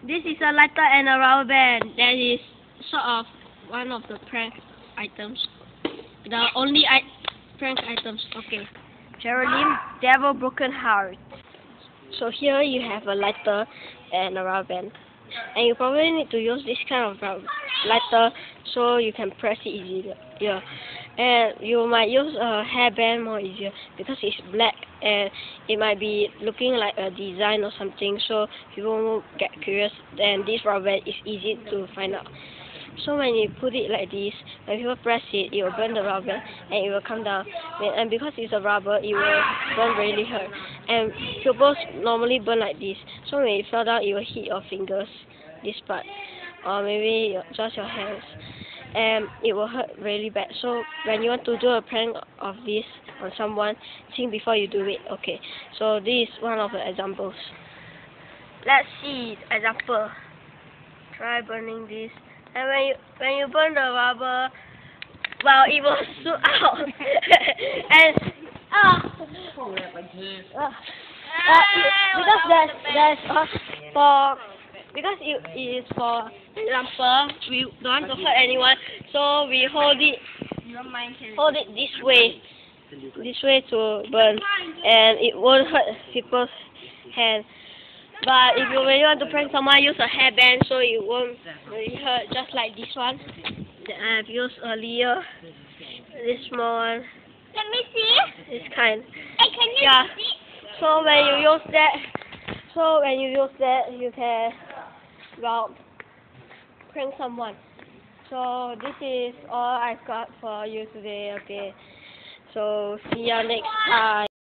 This is a lighter and a rubber band. That is sort of one of the prank items. The only prank items. Okay. Geraldine, Devil Broken Heart. So here you have a lighter and a rubber band. And you probably need to use this kind of lighter so you can press it easier. Yeah. And you might use a hairband more easier because it's black and it might be looking like a design or something, so people won't get curious. And this rubber band is easy to find out. So when you put it like this, when people press it, it will burn the rubber and it will come down. And because it's a rubber, it will burn really hurt. And people normally burn like this. So when it fell down, it will hit your fingers, this part, or maybe just your hands. And it will hurt really bad. So when you want to do a prank of this on someone, think before you do it. Okay. So this is one of the examples. Let's see example. Try burning this. And when you burn the rubber, well, it will shoot out. And because there's because it is for example, we don't want to hurt anyone, so we hold it this way to burn, and it won't hurt people's hand. But if you really want to prank someone, use a hairband so it won't really hurt, just like this one that I've used earlier. This small one. Let me see. This kind. Hey, can you Yeah. see? So when you use that, you can, well, prank someone. So this is all I've got for you today. Okay. So see you next time.